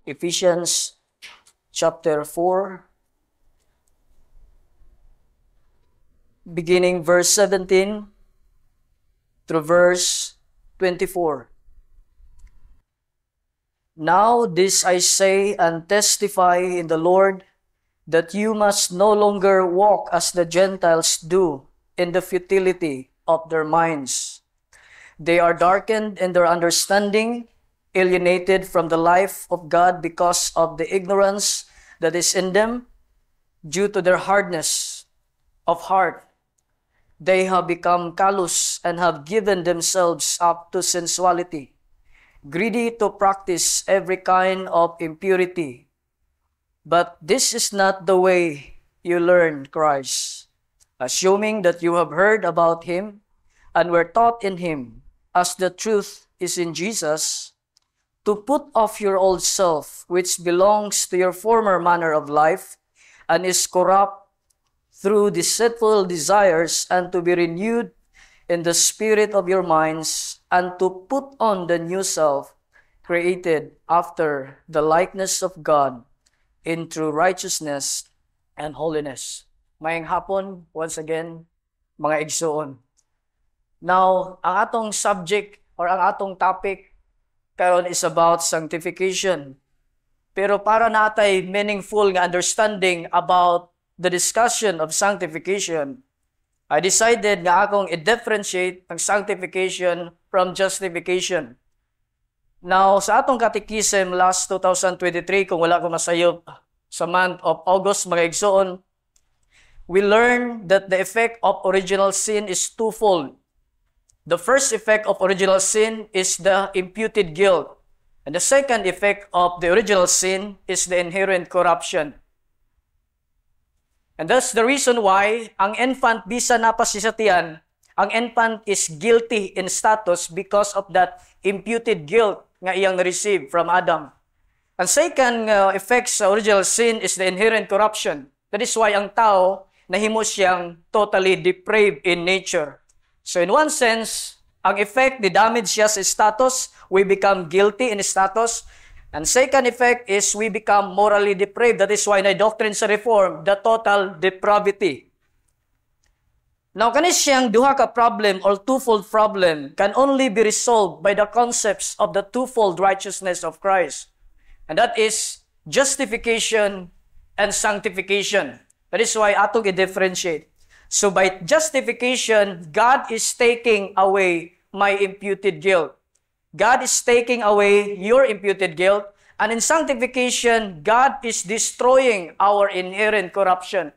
Ephesians chapter 4, beginning verse 17 through verse 24. Now this I say and testify in the Lord, that you must no longer walk as the Gentiles do in the futility of their minds. They are darkened in their understanding, alienated from the life of God because of the ignorance that is in them, due to their hardness of heart. They have become callous and have given themselves up to sensuality, greedy to practice every kind of impurity. But this is not the way you learned Christ, assuming that you have heard about Him and were taught in Him, as the truth is in Jesus, to put off your old self, which belongs to your former manner of life, and is corrupt through deceitful desires, and to be renewed in the spirit of your minds, and to put on the new self, created after the likeness of God, in true righteousness and holiness. Mayang hapon, once again, mga igsoon. Now, ang atong subject or ang atong topic karon is about sanctification. Pero para natay meaningful nga understanding about the discussion of sanctification, I decided nga akong i-differentiate ang sanctification from justification. Now, sa atong catechism last 2023, kung wala ko masayop sa month of August, mga igsoon, we learned that the effect of original sin is twofold. The first effect of original sin is the imputed guilt. And the second effect of the original sin is the inherent corruption. And that's the reason why ang infant bisa napasisatian, ang infant is guilty in status because of that imputed guilt nga iyang receive from Adam. Ang second effect sa original sin is the inherent corruption. That is why ang tao nahimo siyang totally depraved in nature. So in one sense, ang effect, the damage siya sa status, we become guilty in status. And second effect is we become morally depraved. That is why na doctrine sa Reform, the total depravity. Now, kanis siyang duha ka problem or twofold problem can only be resolved by the concepts of the twofold righteousness of Christ. And that is justification and sanctification. That is why atong i-differentiate. So by justification, God is taking away my imputed guilt. God is taking away your imputed guilt. And in sanctification, God is destroying our inherent corruption.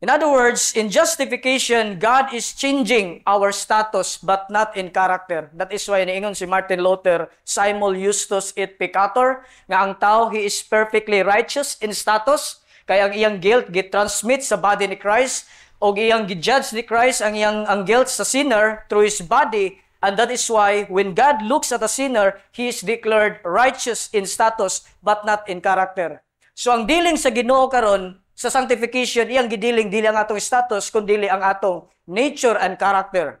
In other words, in justification, God is changing our status but not in character. That is why niingon si Martin Luther, simul justus et peccator, nga ang tao, he is perfectly righteous in status, kaya ang iyang guilt gitransmit sa body ni Christ, o iyang gijudge ni Christ ang guilt sa sinner through His body. And that is why when God looks at a sinner, he is declared righteous in status but not in character. So ang dealing sa Ginoo karon sa sanctification, iyang gidealing dili ang atong status kundi ang atong nature and character.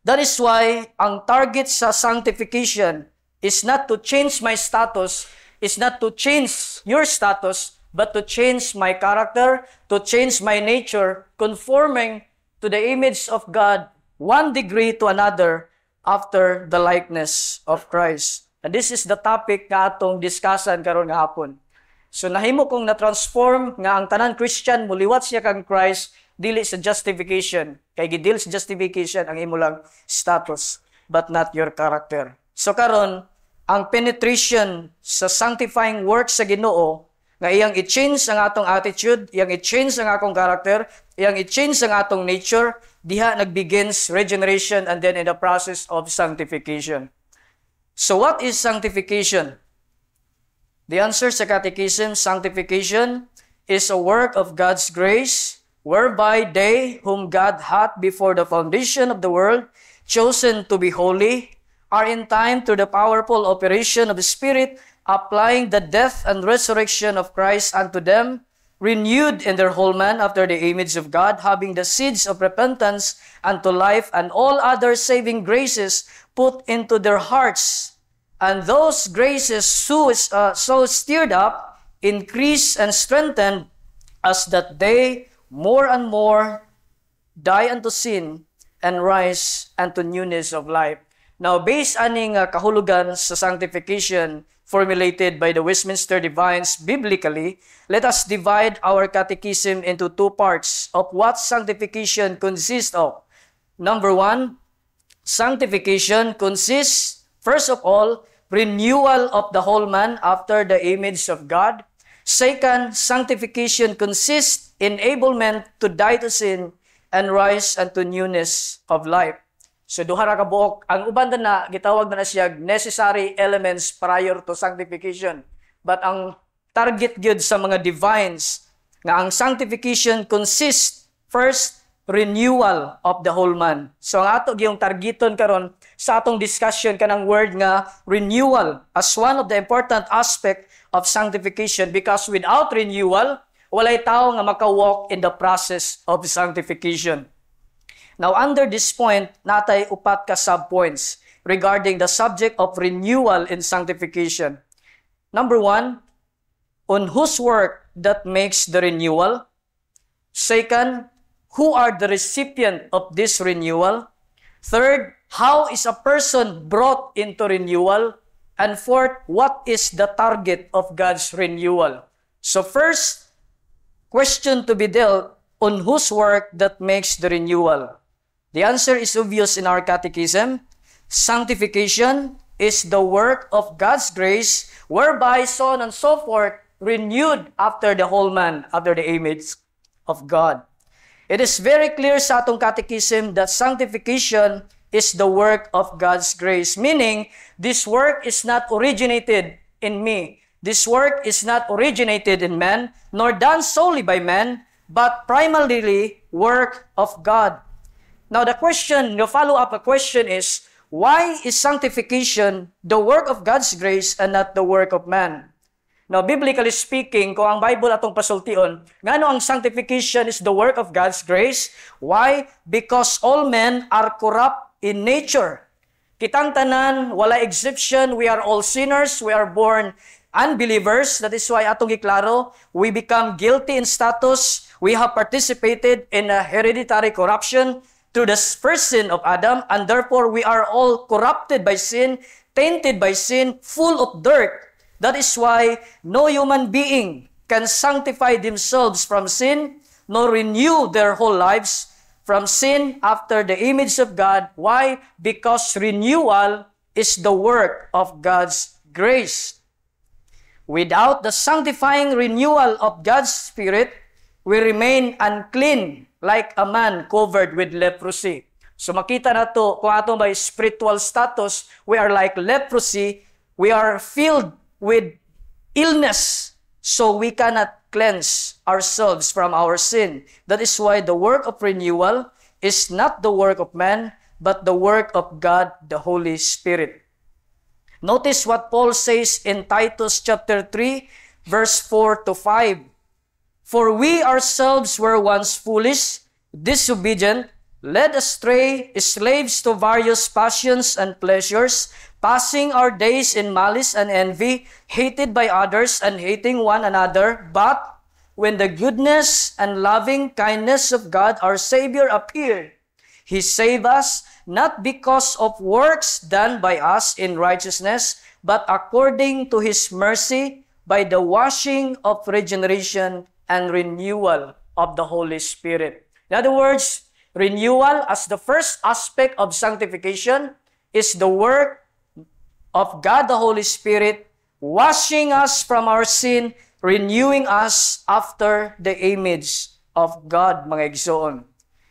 That is why ang target sa sanctification is not to change my status, is not to change your status, but to change my character, to change my nature, conforming to the image of God, one degree to another, after the likeness of Christ. And this is the topic nga atong discussion karon nga hapon. So nahimo kong na-transform nga ang tanan Christian muliwat siya kang Christ dili sa justification. Kay gidil sa justification ang imo lang status but not your character. So karon ang penetration sa sanctifying work sa Ginoo nga iyang i-change ang atong attitude, iyang i-change ang atong character, iyang i-change ang atong nature, diha nagbegins regeneration and then in the process of sanctification. So what is sanctification? The answer sa Catechism, sanctification is a work of God's grace, whereby they whom God hath before the foundation of the world chosen to be holy, are in time through the powerful operation of the Spirit, applying the death and resurrection of Christ unto them, renewed in their whole man after the image of God, having the seeds of repentance unto life and all other saving graces put into their hearts, And those graces so stirred up, increased and strengthened, as that they more and more die unto sin and rise unto newness of life. Now, based aning kahulugan sa sanctification formulated by the Westminster Divines biblically, let us divide our catechism into two parts of what sanctification consists of. Number one, sanctification consists, first of all, renewal of the whole man after the image of God. Second, sanctification consists enablement to die to sin and rise unto newness of life. So duha ra ka buok, ang uban na gitawag na siya necessary elements prior to sanctification. But ang target gyud sa mga divines nga ang sanctification consists first renewal of the whole man. So ang ato gyung targeton karon sa atong discussion kanang word nga renewal as one of the important aspect of sanctification, because without renewal, walay tao nga makawalk in the process of sanctification. Now, under this point, natay upat ka subpoints regarding the subject of renewal in sanctification. Number one, on whose work that makes the renewal? Second, who are the recipient of this renewal? Third, how is a person brought into renewal? And fourth, what is the target of God's renewal? So first, question to be dealt, on whose work that makes the renewal? The answer is obvious in our catechism. Sanctification is the work of God's grace, whereby so on and so forth, renewed after the whole man, after the image of God. It is very clear sa atong catechism that sanctification is the work of God's grace, meaning this work is not originated in me. This work is not originated in man, nor done solely by man, but primarily work of God. Now the follow-up question is, why is sanctification the work of God's grace and not the work of man? Now, biblically speaking, kung ang Bible atong pasultion, ngano ang sanctification is the work of God's grace? Why? Because all men are corrupt in nature. Kitang tanan, wala exception, we are all sinners, we are born unbelievers. That is why atong giklaro, we become guilty in status. We have participated in a hereditary corruption through the first sin of Adam, and therefore we are all corrupted by sin, tainted by sin, full of dirt. That is why no human being can sanctify themselves from sin, nor renew their whole lives from sin after the image of God. Why? Because renewal is the work of God's grace. Without the sanctifying renewal of God's Spirit, we remain unclean like a man covered with leprosy. So makita na to, kung ato by spiritual status, we are like leprosy, we are filled with illness, so we cannot cleanse ourselves from our sin. That is why the work of renewal is not the work of man, but the work of God, the Holy Spirit. Notice what Paul says in Titus chapter 3, verse 4 to 5. For we ourselves were once foolish, disobedient, led astray, slaves to various passions and pleasures, passing our days in malice and envy, hated by others and hating one another. But when the goodness and loving kindness of God our Savior appeared, He saved us, not because of works done by us in righteousness, but according to His mercy, by the washing of regeneration and renewal of the Holy Spirit. In other words, renewal as the first aspect of sanctification is the work of God the Holy Spirit, washing us from our sin, renewing us after the image of God, mga igsoon.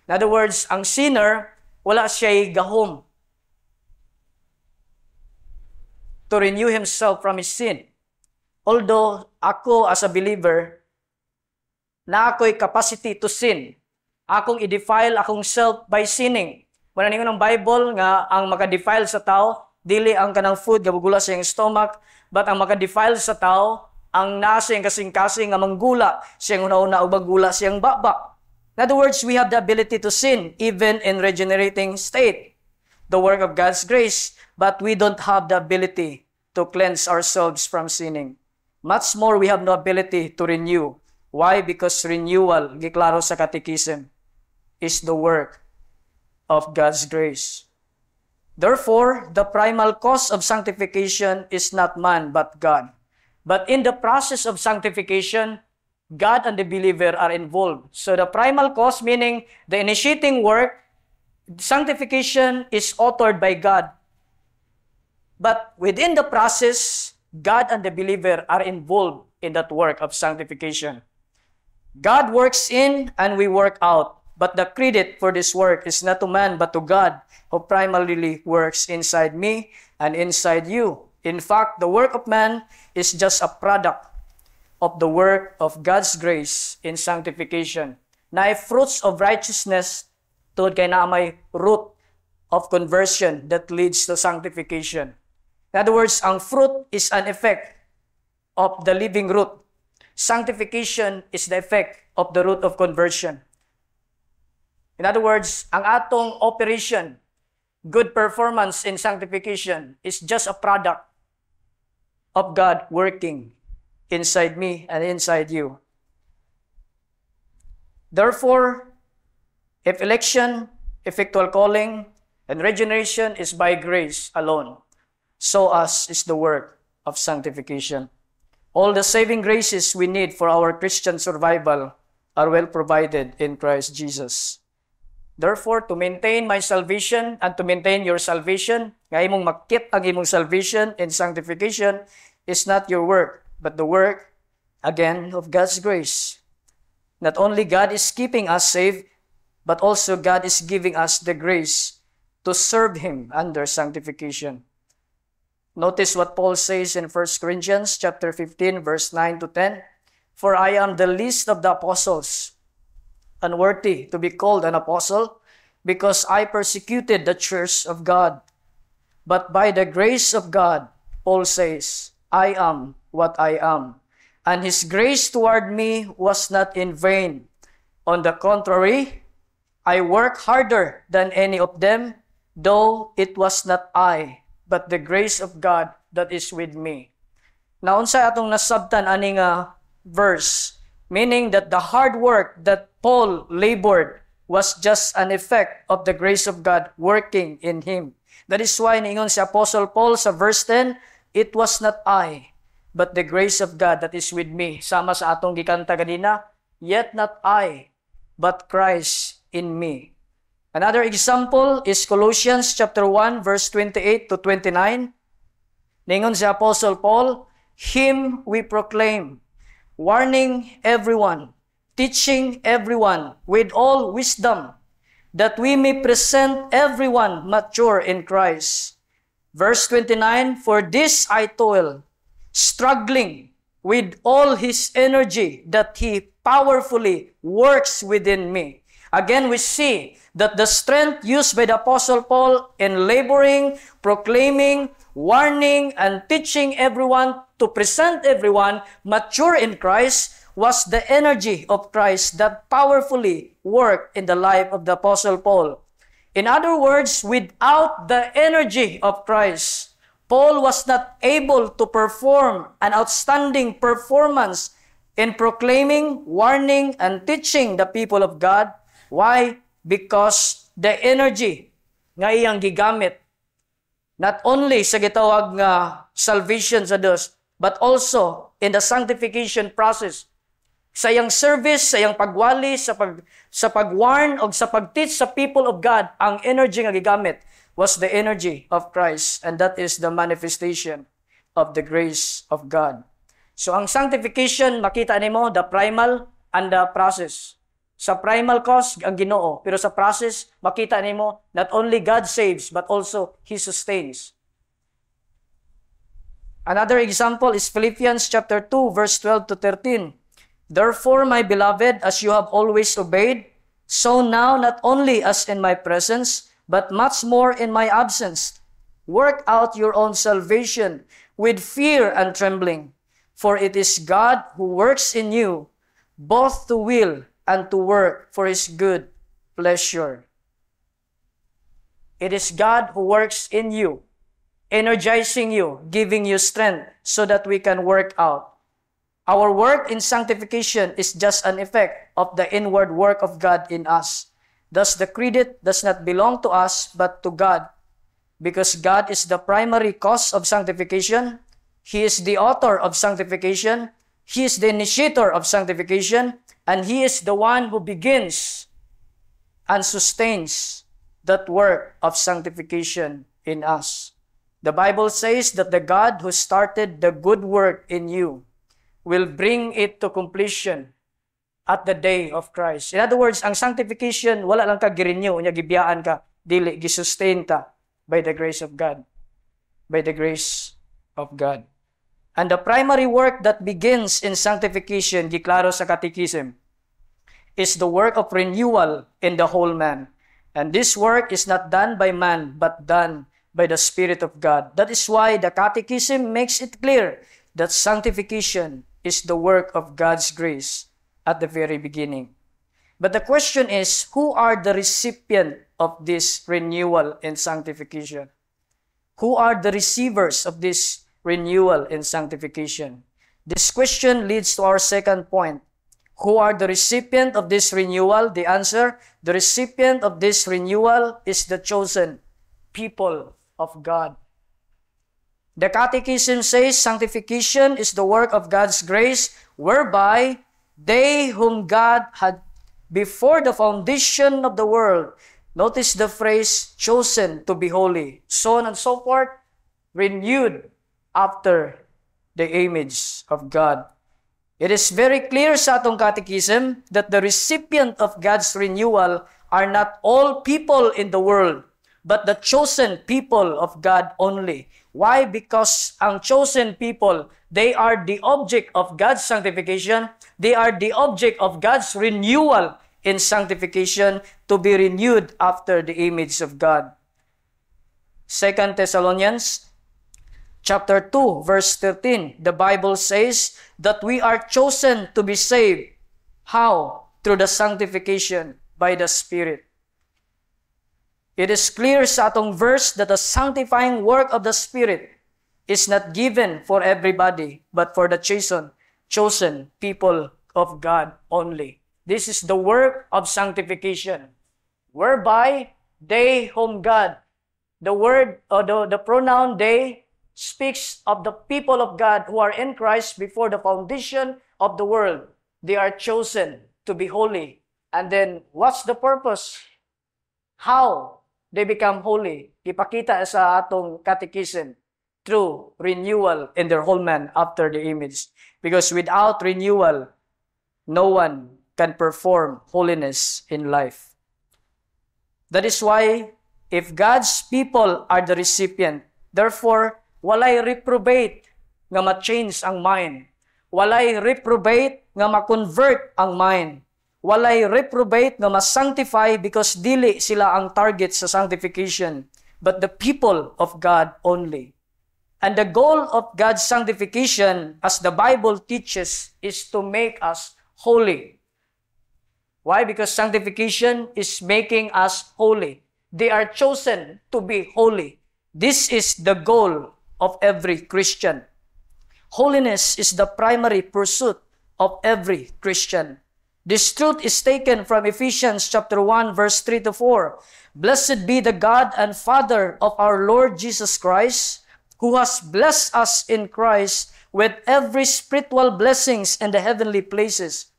In other words, ang sinner, wala siya'y gahom to renew himself from his sin. Although ako as a believer, na ako'y capacity to sin. Akong i-defile akong self by sinning. Mananingon ng Bible nga ang maka-defile sa tao, dili ang kanang food gabugula sa iyang stomach, but ang maka-defile sa tao, ang nasa iyang kasing-kasing nga manggula, siyang una-una o maggula siyang baba. In other words, we have the ability to sin even in regenerating state, the work of God's grace, but we don't have the ability to cleanse ourselves from sinning. Much more, we have no ability to renew. Why? Because renewal, giklaro sa Catechism, is the work of God's grace. Therefore, the primal cause of sanctification is not man, but God. But in the process of sanctification, God and the believer are involved. So the primal cause, meaning the initiating work, sanctification is authored by God. But within the process, God and the believer are involved in that work of sanctification. God works in and we work out. But the credit for this work is not to man, but to God, who primarily works inside me and inside you. In fact, the work of man is just a product of the work of God's grace in sanctification. Na fruits of righteousness tungod kay na may root of conversion that leads to sanctification. In other words, ang fruit is an effect of the living root. Sanctification is the effect of the root of conversion. In other words, ang atong operation, good performance in sanctification, is just a product of God working inside me and inside you. Therefore, if election, effectual calling, and regeneration is by grace alone, so as is the work of sanctification. All the saving graces we need for our Christian survival are well provided in Christ Jesus. Therefore, to maintain my salvation and to maintain your salvation, nga imong makit ang imong salvation in sanctification is not your work, but the work, again, of God's grace. Not only God is keeping us safe, but also God is giving us the grace to serve Him under sanctification. Notice what Paul says in 1 Corinthians chapter 15, verse 9 to 10. For I am the least of the apostles, unworthy to be called an apostle, because I persecuted the church of God. But by the grace of God, Paul says, I am what I am. And His grace toward me was not in vain. On the contrary, I work harder than any of them, though it was not I, but the grace of God that is with me. Now, unsa atong nasabtan ani nga verse, meaning that the hard work that Paul labored was just an effect of the grace of God working in him. That is why ningon si Apostle Paul sa verse 10, it was not I, but the grace of God that is with me. Sama sa atong gikanta kanina, yet not I, but Christ in me. Another example is Colossians chapter 1, verse 28 to 29. Ningon si Apostle Paul, Him we proclaim, warning everyone, teaching everyone with all wisdom, that we may present everyone mature in Christ. Verse 29, for this I toil, struggling with all His energy that He powerfully works within me. Again, we see that the strength used by the Apostle Paul in laboring, proclaiming, warning, and teaching everyone to present everyone mature in Christ was the energy of Christ that powerfully worked in the life of the Apostle Paul. In other words, without the energy of Christ, Paul was not able to perform an outstanding performance in proclaiming, warning, and teaching the people of God. Why? Because the energy nga iyang gigamit not only sa gitawag nga salvation sa Dios, but also in the sanctification process. Sa iyang service, sa iyang pagwali, sa pag-warn o sa pag-teach sa people of God, ang energy nga gigamit was the energy of Christ, and that is the manifestation of the grace of God. So ang sanctification, makita nimo the primal and the process. Sa primal cause, ang Ginoo. Pero sa process, makita nimo not only God saves, but also He sustains. Another example is Philippians chapter 2, verse 12 to 13. Therefore, my beloved, as you have always obeyed, so now not only as in my presence, but much more in my absence, work out your own salvation with fear and trembling. For it is God who works in you, both to will and to work for His good pleasure. It is God who works in you. energizing you, giving you strength so that we can work out. Our work in sanctification is just an effect of the inward work of God in us. Thus, the credit does not belong to us but to God. Because God is the primary cause of sanctification, He is the author of sanctification, He is the initiator of sanctification, and He is the one who begins and sustains that work of sanctification in us. The Bible says that the God who started the good work in you will bring it to completion at the day of Christ. In other words, ang sanctification, wala lang ka girenew, unya gibiyaan ka, dili, gisustain ta by the grace of God. By the grace of God. And the primary work that begins in sanctification, giklaro sa Catechism, is the work of renewal in the whole man. And this work is not done by man, but done by the Spirit of God. That is why the Catechism makes it clear that sanctification is the work of God's grace at the very beginning. But the question is, who are the recipient of this renewal and sanctification? Who are the receivers of this renewal and sanctification? This question leads to our second point. Who are the recipient of this renewal? The answer, the recipient of this renewal is the chosen people of God. The Catechism says sanctification is the work of God's grace, whereby they whom God had before the foundation of the world, notice the phrase, chosen to be holy, so on and so forth, renewed after the image of God. It is very clear sa atong Catechism that the recipient of God's renewal are not all people in the world, but the chosen people of God only. Why? Because ang chosen people, they are the object of God's sanctification. They are the object of God's renewal in sanctification to be renewed after the image of God. 2 Thessalonians chapter 2, verse 13, the Bible says that we are chosen to be saved. How? Through the sanctification by the Spirit. It is clear sa atong verse that the sanctifying work of the Spirit is not given for everybody, but for the chosen people of God only. This is the work of sanctification, whereby they whom God, the word or the pronoun they speaks of the people of God who are in Christ before the foundation of the world. They are chosen to be holy. And then, what's the purpose? How they become holy? Ipakita sa atong Catechism through renewal in their whole man after the image. Because without renewal, no one can perform holiness in life. That is why, if God's people are the recipient, therefore, walay reprobate nga ma-change ang mind. Walay reprobate nga ma-convert ang mind. Walay reprobate nga ma-sanctify because dili sila ang target sa sanctification, but the people of God only. And the goal of God's sanctification, as the Bible teaches, is to make us holy. Why? Because sanctification is making us holy. They are chosen to be holy. This is the goal of every Christian. Holiness is the primary pursuit of every Christian. This truth is taken from Ephesians chapter 1, verse 3 to 4. Blessed be the God and Father of our Lord Jesus Christ, who has blessed us in Christ with every spiritual blessings in the heavenly places,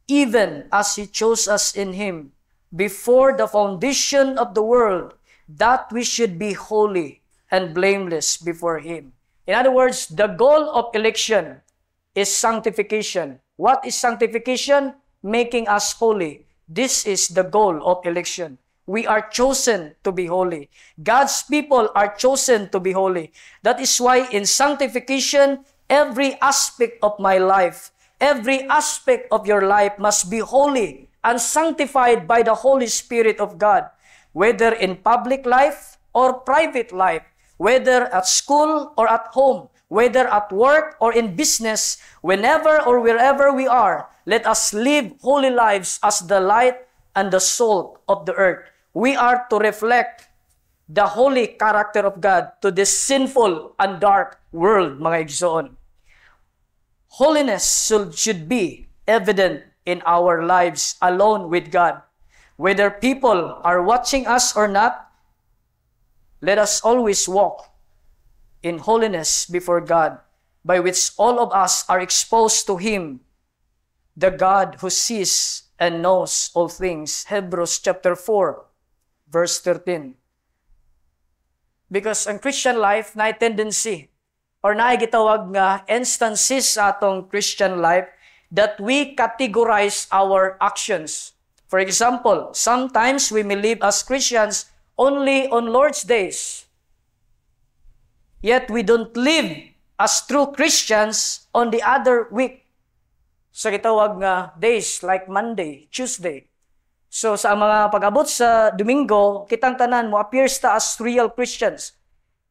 even as He chose us in Him before the foundation of the world, that we should be holy and blameless before Him. In other words, the goal of election is sanctification. What is sanctification? Making us holy. This is the goal of election. We are chosen to be holy. God's people are chosen to be holy. That is why in sanctification, every aspect of my life, every aspect of your life must be holy and sanctified by the Holy Spirit of God, whether in public life or private life, whether at school or at home, whether at work or in business, whenever or wherever we are, let us live holy lives as the light and the salt of the earth. We are to reflect the holy character of God to this sinful and dark world, mga igsoon. Holiness should be evident in our lives alone with God. Whether people are watching us or not, let us always walk in holiness before God, by which all of us are exposed to Him, the God who sees and knows all things. Hebrews chapter 4, verse 13. Because ang Christian life na tendency or na gitawag nga instances sa atong Christian life that we categorize our actions. For example, sometimes we may live as Christians only on Lord's days. Yet we don't live as true Christians on the other week. So gitawag nga days like Monday, Tuesday. So sa mga pag-abot sa Domingo, kitang tanan mo appears ta as real Christians.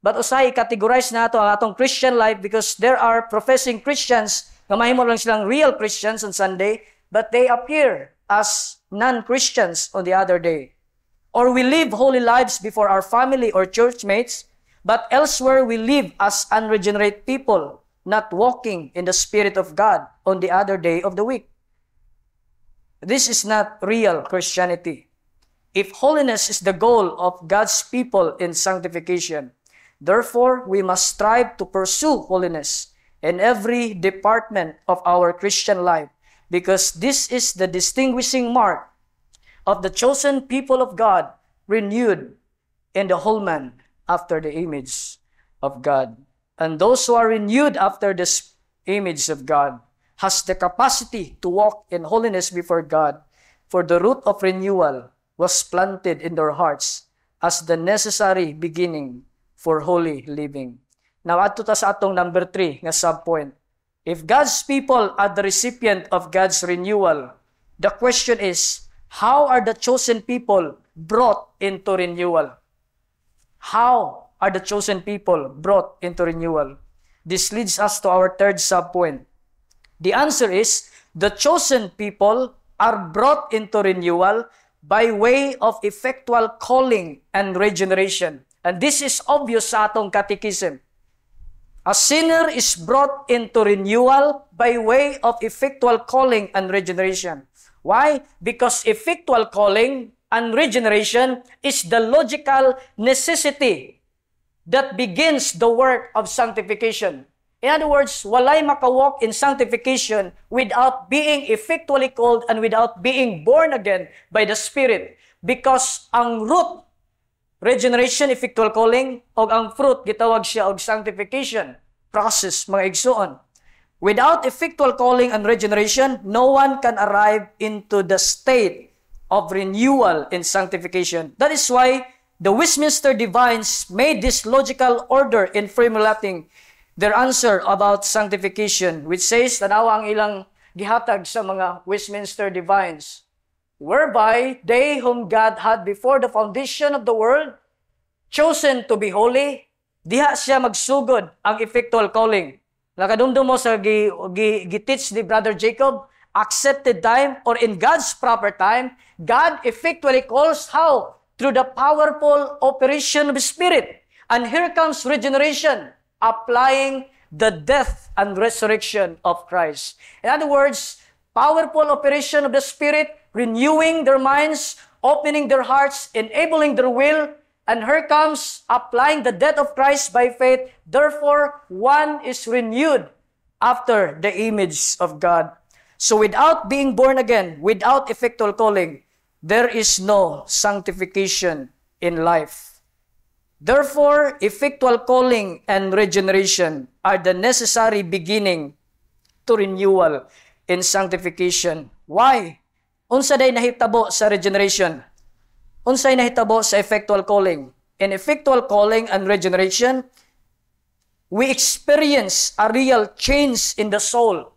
But usay categorize nato ang atong Christian life because there are professing Christians nga mahimo lang silang real Christians on Sunday, but they appear as non-Christians on the other day. Or we live holy lives before our family or church mates, but elsewhere we live as unregenerate people, not walking in the Spirit of God on the other day of the week. This is not real Christianity. If holiness is the goal of God's people in sanctification, therefore we must strive to pursue holiness in every department of our Christian life, because this is the distinguishing mark of the chosen people of God, renewed in the whole man after the image of God. And those who are renewed after this image of God has the capacity to walk in holiness before God, for the root of renewal was planted in their hearts as the necessary beginning for holy living. Now, ato ta sa atong number 3 nga subpoint. If God's people are the recipient of God's renewal, the question is, how are the chosen people brought into renewal? How are the chosen people brought into renewal? This leads us to our third subpoint. The answer is, the chosen people are brought into renewal by way of effectual calling and regeneration. And this is obvious sa atong catechism. A sinner is brought into renewal by way of effectual calling and regeneration. Why? Because effectual calling and regeneration is the logical necessity that begins the work of sanctification. In other words, walay makawalk in sanctification without being effectually called and without being born again by the Spirit. Because ang root, regeneration, effectual calling, o ang fruit, gitawag siya og sanctification process, mga igsoon. Without effectual calling and regeneration, no one can arrive into the state of renewal in sanctification. That is why the Westminster Divines made this logical order in formulating their answer about sanctification, which says, tanawa ang ilang gihatag sa mga Westminster Divines, whereby they whom God had before the foundation of the world chosen to be holy, diha siya magsugod ang effectual calling. Nakadumdum mo sa giteach ni Brother Jacob, accepted time or in God's proper time, God effectually calls how? Through the powerful operation of the Spirit. And here comes regeneration, applying the death and resurrection of Christ. In other words, powerful operation of the Spirit, renewing their minds, opening their hearts, enabling their will, and here comes applying the death of Christ by faith. Therefore, one is renewed after the image of God. So without being born again, without effectual calling, there is no sanctification in life. Therefore, effectual calling and regeneration are the necessary beginning to renewal in sanctification. Why? Unsa day nahitabo sa regeneration? Unsay nahitabo sa effectual calling? In effectual calling and regeneration, we experience a real change in the soul.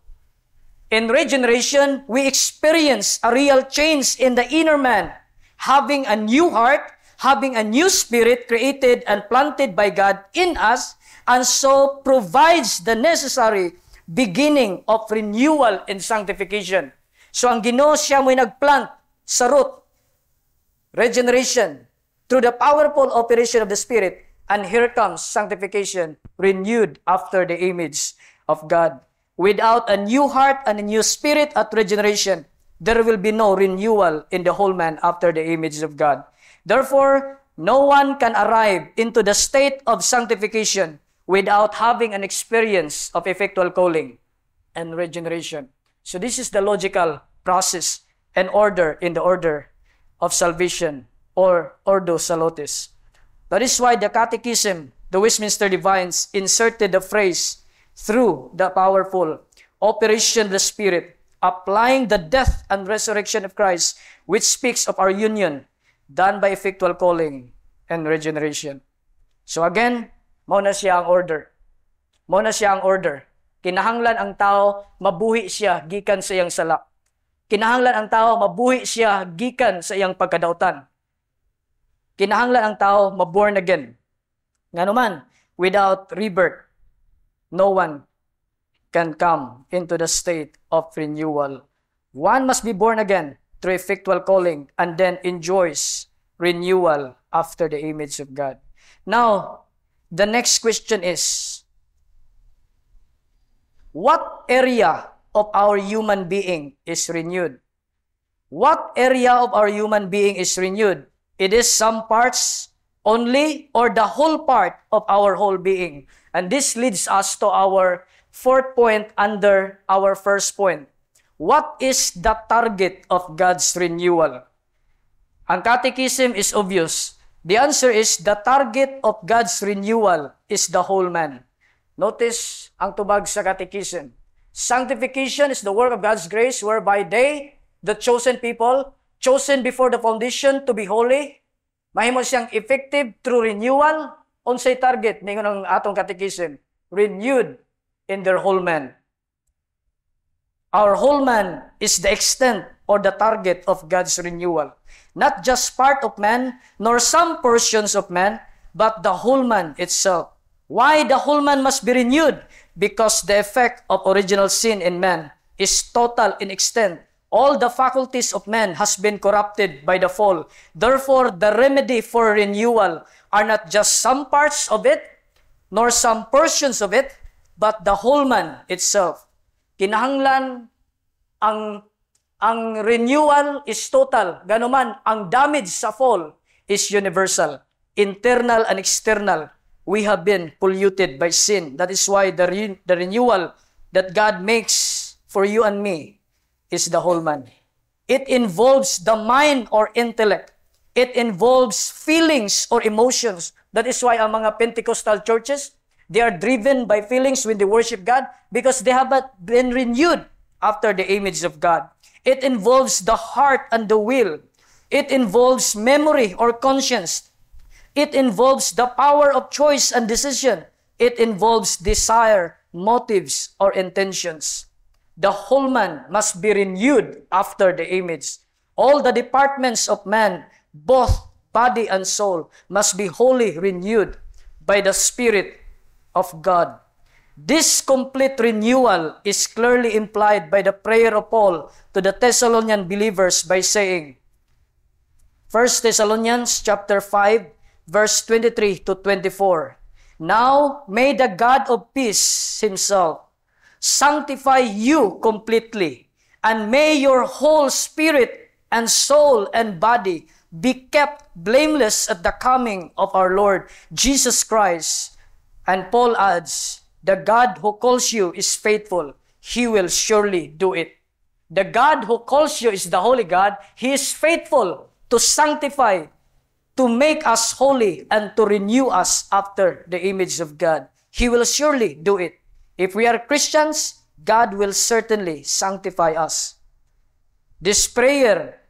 In regeneration, we experience a real change in the inner man, having a new heart, having a new spirit created and planted by God in us, and so provides the necessary beginning of renewal and sanctification. So ang Ginoo siya mo'y nagplant sa root, regeneration, through the powerful operation of the Spirit. And here comes sanctification, renewed after the image of God. Without a new heart and a new spirit at regeneration, there will be no renewal in the whole man after the image of God. Therefore, no one can arrive into the state of sanctification without having an experience of effectual calling and regeneration. So this is the logical process and order in the order of salvation, or Ordo Salutis. That is why the Catechism, the Westminster Divines, inserted the phrase, through the powerful operation of the Spirit, applying the death and resurrection of Christ, which speaks of our union done by effectual calling and regeneration. So again, mauna siya ang order. Mauna siya ang order. Kinahanglan ang tao, mabuhi siya gikan sa iyang sala. Kinahanglan ang tao, mabuhi siya gikan sa iyang pagkadautan. Kinahanglan ang tao, maborn again. Nga naman, without rebirth, no one can come into the state of renewal. One must be born again through effectual calling and then enjoys renewal after the image of God. Now, the next question is, what area of our human being is renewed? What area of our human being is renewed? It is some parts only or the whole part of our whole being. And this leads us to our fourth point under our first point. What is the target of God's renewal? Ang catechism is obvious. The answer is the target of God's renewal is the whole man. Notice ang tubag sa catechism. Sanctification is the work of God's grace whereby they, the chosen people, chosen before the foundation to be holy, mahimo siyang effective through renewal. Unsay target ningon ang atong catechism? Renewed in their whole man. Our whole man is the extent or the target of God's renewal. Not just part of man, nor some portions of man, but the whole man itself. Why the whole man must be renewed? Because the effect of original sin in man is total in extent. All the faculties of man has been corrupted by the fall. Therefore, the remedy for renewal are not just some parts of it, nor some portions of it, but the whole man itself. Kinahanglan ang renewal is total. Ganuman, ang damage sa fall is universal. Internal and external. We have been polluted by sin. That is why the renewal that God makes for you and me is the whole man. It involves the mind or intellect. It involves feelings or emotions. That is why ang mga Pentecostal churches, they are driven by feelings when they worship God because they have been renewed after the image of God. It involves the heart and the will. It involves memory or conscience. It involves the power of choice and decision. It involves desire, motives, or intentions. The whole man must be renewed after the image. All the departments of man, both body and soul, must be wholly renewed by the Spirit of God. This complete renewal is clearly implied by the prayer of Paul to the Thessalonian believers by saying, 1 Thessalonians chapter 5, verse 23 to 24, Now may the God of peace himself sanctify you completely, and may your whole spirit and soul and body be kept blameless at the coming of our Lord Jesus Christ. And Paul adds, the God who calls you is faithful. He will surely do it. The God who calls you is the Holy God. He is faithful to sanctify, to make us holy, and to renew us after the image of God. He will surely do it. If we are Christians, God will certainly sanctify us. This prayer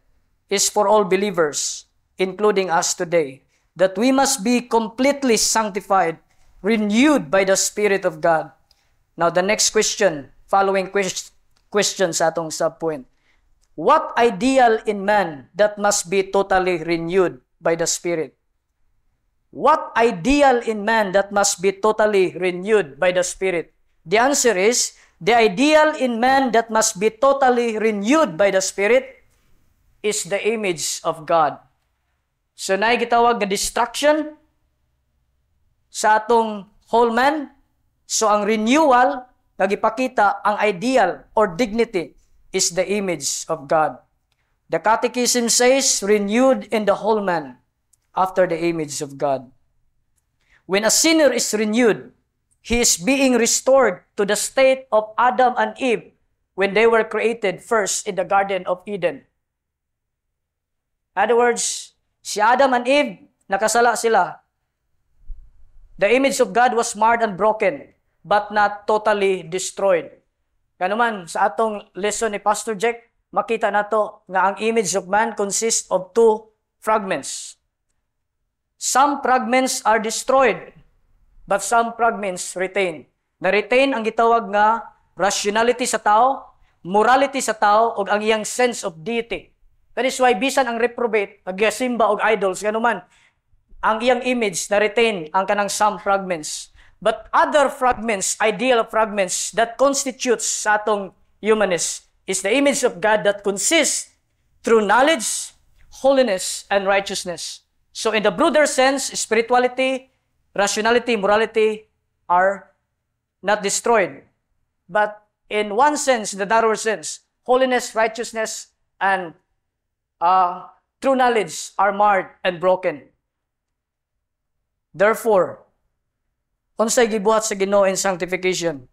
is for all believers, including us today, that we must be completely sanctified, renewed by the Spirit of God. Now, the next question, following questions atong subpoint. What ideal in man that must be totally renewed by the Spirit? What ideal in man that must be totally renewed by the Spirit? The answer is, the ideal in man that must be totally renewed by the Spirit is the image of God. So naay gitawag nga destruction sa atong whole man. So ang renewal nagipakita ang ideal or dignity is the image of God. The Catechism says, renewed in the whole man after the image of God. When a sinner is renewed, he is being restored to the state of Adam and Eve when they were created first in the Garden of Eden. In other words, si Adam and Eve, nakasala sila. The image of God was marred and broken, but not totally destroyed. Kaya naman, sa atong lesson ni Pastor Jack, makita nato nga ang image of man consists of two fragments. Some fragments are destroyed, but some fragments retain. Na-retain ang gitawag nga rationality sa tao, morality sa tao, o ang iyang sense of deity. That is why, bisan ang reprobate, nagsimba og idols, ganuman, ang iyang image na-retain ang kanang some fragments. But other fragments, ideal fragments, that constitutes sa atong humanist, is the image of God that consists through knowledge, holiness, and righteousness. So in the broader sense, spirituality, rationality, morality are not destroyed. But in one sense, the narrower sense, holiness, righteousness, and true knowledge are marred and broken. Therefore, unsay gibuhat sa Ginoo in sanctification?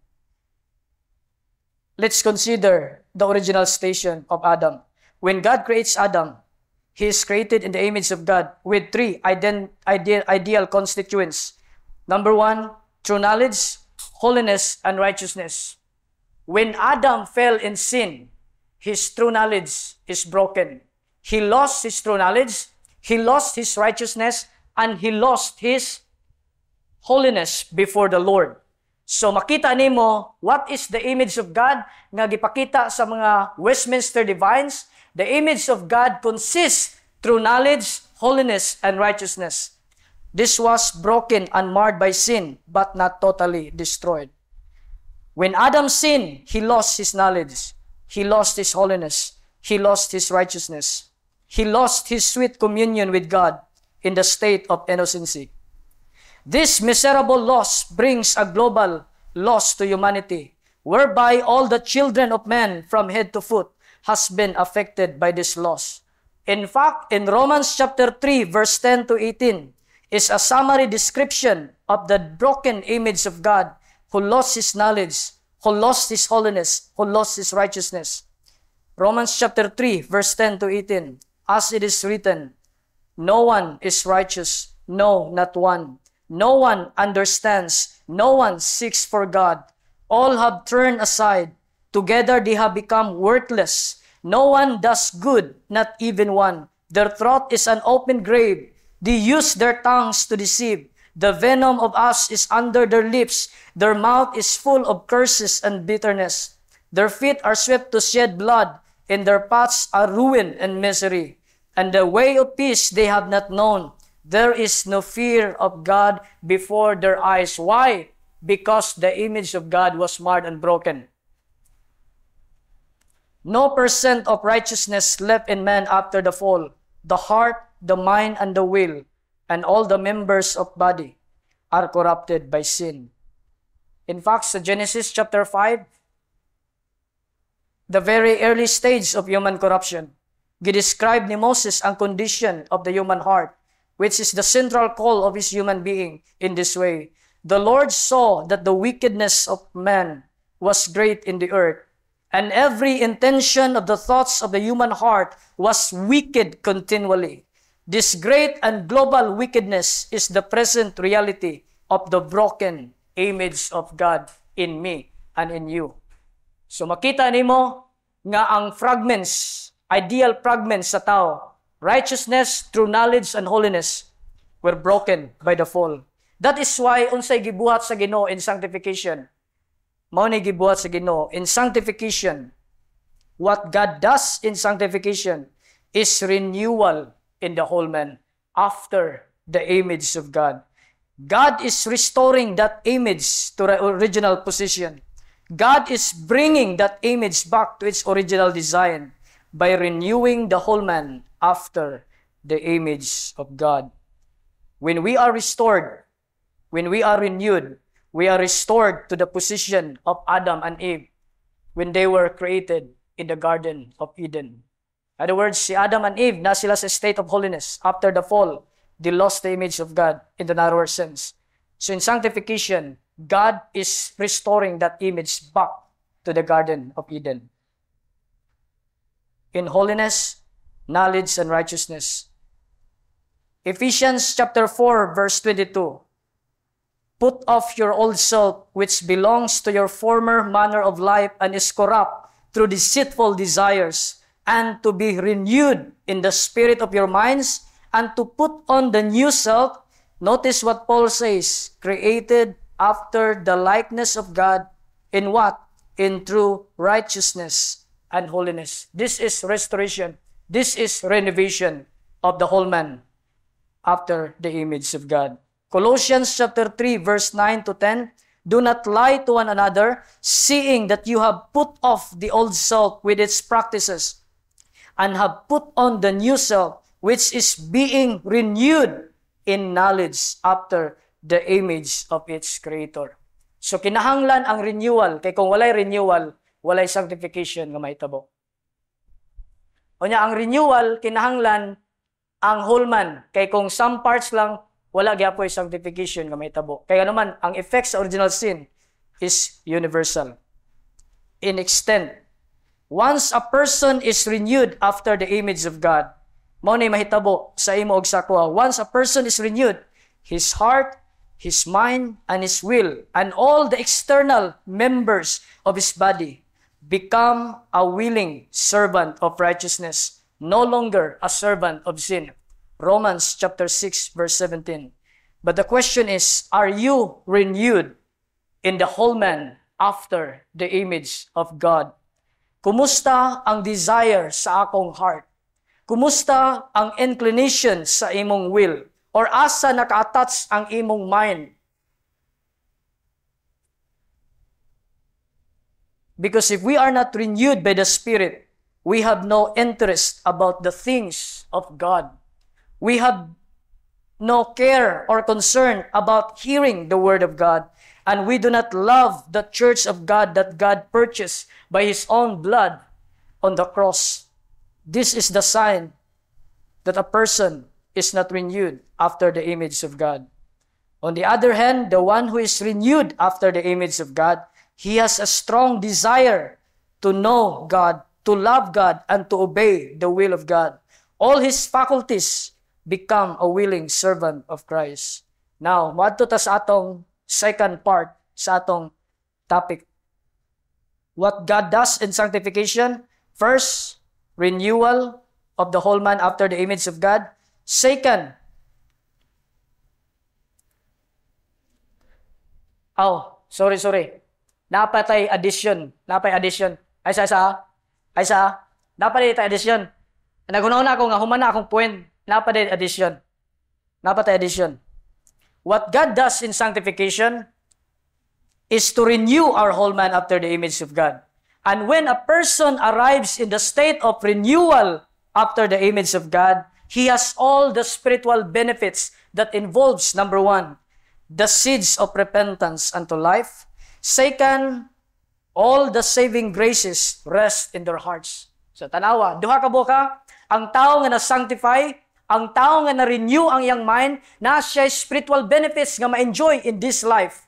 Let's consider the original station of Adam. When God creates Adam, he is created in the image of God with three ideal constituents. Number one, true knowledge, holiness, and righteousness. When Adam fell in sin, his true knowledge is broken. He lost his true knowledge, he lost his righteousness, and he lost his holiness before the Lord. So makita nimo what is the image of God nga gipakita sa mga Westminster Divines. The image of God consists through knowledge, holiness, and righteousness. This was broken and marred by sin, but not totally destroyed. When Adam sinned, he lost his knowledge, he lost his holiness, he lost his righteousness, he lost his sweet communion with God in the state of innocency. This miserable loss brings a global loss to humanity, whereby all the children of men from head to foot has been affected by this loss. In fact, in Romans chapter 3, verse 10 to 18, is a summary description of the broken image of God who lost his knowledge, who lost his holiness, who lost his righteousness. Romans chapter 3, verse 10 to 18, as it is written, no one is righteous, no, not one. No one understands, no one seeks for God. All have turned aside. Together they have become worthless. No one does good, not even one. Their throat is an open grave. They use their tongues to deceive. The venom of us is under their lips. Their mouth is full of curses and bitterness. Their feet are swift to shed blood. In their paths are ruin and misery. And the way of peace they have not known. There is no fear of God before their eyes. Why? Because the image of God was marred and broken. No percent of righteousness left in man after the fall. The heart, the mind, and the will, and all the members of body are corrupted by sin. In fact, sa Genesis chapter 5, the very early stage of human corruption, gidescribe ni Moses ang condition of the human heart, which is the central call of his human being in this way. The Lord saw that the wickedness of man was great in the earth, and every intention of the thoughts of the human heart was wicked continually. This great and global wickedness is the present reality of the broken image of God in me and in you. So makita nimo nga ang fragments, ideal fragments sa tao, righteousness, true knowledge, and holiness were broken by the fall. That is why unsay gibuhat sa Ginoo in sanctification. Mao ni gibuhat sa Ginoo in sanctification. What God does in sanctification is renewal in the whole man after the image of God. God is restoring that image to the original position. God is bringing that image back to its original design by renewing the whole man after the image of God. When we are restored, when we are renewed, we are restored to the position of Adam and Eve when they were created in the Garden of Eden. In other words, si Adam and Eve, na sila sa state of holiness. After the fall, they lost the image of God in the narrower sense. So in sanctification, God is restoring that image back to the Garden of Eden. In holiness, knowledge, and righteousness. Ephesians chapter 4, verse 22. Put off your old self, which belongs to your former manner of life and is corrupt through deceitful desires, and to be renewed in the spirit of your minds, and to put on the new self. Notice what Paul says, created after the likeness of God in what? In true righteousness and holiness. This is restoration. This is renovation of the whole man after the image of God. Colossians chapter 3, verse 9 to 10, do not lie to one another, seeing that you have put off the old self with its practices, and have put on the new self, which is being renewed in knowledge after the image of its creator. So kinahanglan ang renewal, kay kung walay renewal, walay sanctification nga mahitabo. O niya, ang renewal, kinahanglan ang whole man, kay kung some parts lang, wala gyapoy sanctification nga mahitabo. Kaya naman, ang effect sa original sin is universal. In extent, once a person is renewed after the image of God, mao nay mahitabo sa imo og sa kuha. Once a person is renewed, his heart, his mind, and his will, and all the external members of his body become a willing servant of righteousness, no longer a servant of sin. Romans chapter 6, verse 17. But the question is, are you renewed in the whole man after the image of God? Kumusta ang desire sa akong heart? Kumusta ang inclination sa imong will? Or asa naka-attach ang imong mind? Because if we are not renewed by the Spirit, we have no interest about the things of God. We have no care or concern about hearing the Word of God. And we do not love the church of God that God purchased by His own blood on the cross. This is the sign that a person is not renewed after the image of God. On the other hand, the one who is renewed after the image of God, he has a strong desire to know God, to love God, and to obey the will of God. All his faculties become a willing servant of Christ. Now, madto ta sa atong second part sa atong topic. What God does in sanctification? First, renewal of the whole man after the image of God. Second, sorry. Napatay addition. Ay sa. Napatay addition. Nagunaw na ako nga humana akong point. Napatay addition. What God does in sanctification is to renew our whole man after the image of God. And when a person arrives in the state of renewal after the image of God, he has all the spiritual benefits that involves, number one, the seeds of repentance unto life. Second, all the saving graces rest in their hearts. So tanawa, duha ka buka, ang tao nga na-sanctify, ang tao nga na-renew ang iyang mind, na siya spiritual benefits nga ma-enjoy in this life.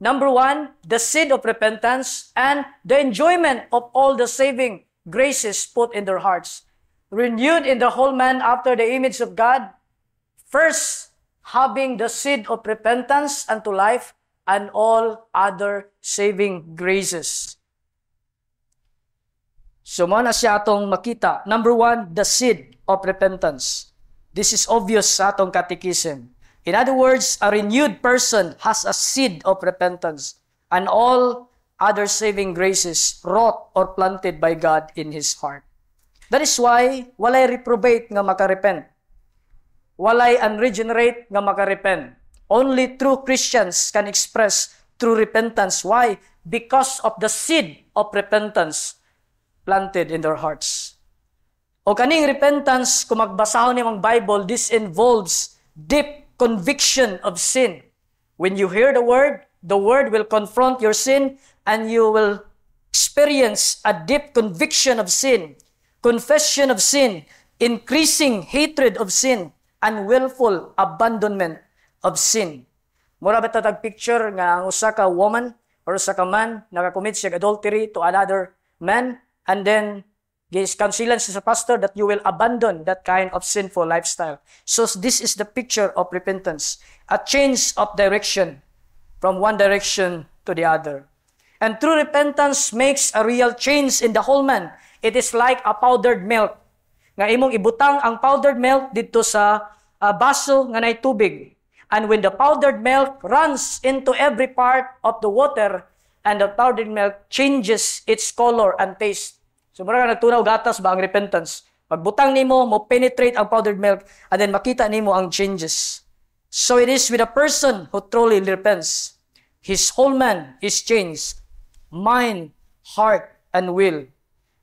Number one, the seed of repentance and the enjoyment of all the saving graces put in their hearts. Renewed in the whole man after the image of God, first, having the seed of repentance unto life and all other saving graces. So, mo na siya atong makita. Number one, the seed of repentance. This is obvious sa atong catechism. In other words, a renewed person has a seed of repentance and all other saving graces wrought or planted by God in his heart. That is why walay reprobate nga makarepent. Walay unregenerate nga makarepent. Only true Christians can express true repentance. Why? Because of the seed of repentance planted in their hearts. O kaning repentance, kung magbasahon nimong Bible, this involves deep conviction of sin. When you hear the word will confront your sin, and you will experience a deep conviction of sin, confession of sin, increasing hatred of sin, and willful abandonment of sin. Mura ba tatag picture nga ang usa ka woman or usa ka man nakakommit siya adultery to another man, and then counsel siya sa pastor that you will abandon that kind of sinful lifestyle. So this is the picture of repentance, a change of direction from one direction to the other. And true repentance makes a real change in the whole man. It is like a powdered milk. Nga imong ibutang ang powdered milk dito sa baso nga nay tubig. And when the powdered milk runs into every part of the water, and the powdered milk changes its color and taste. So mura ka nagtunaw gatas ba ang repentance? Pagbutang nimo, mo penetrate ang powdered milk, and then makita nimo ang changes. So it is with a person who truly repents. His whole man is changed, mind, heart, and will.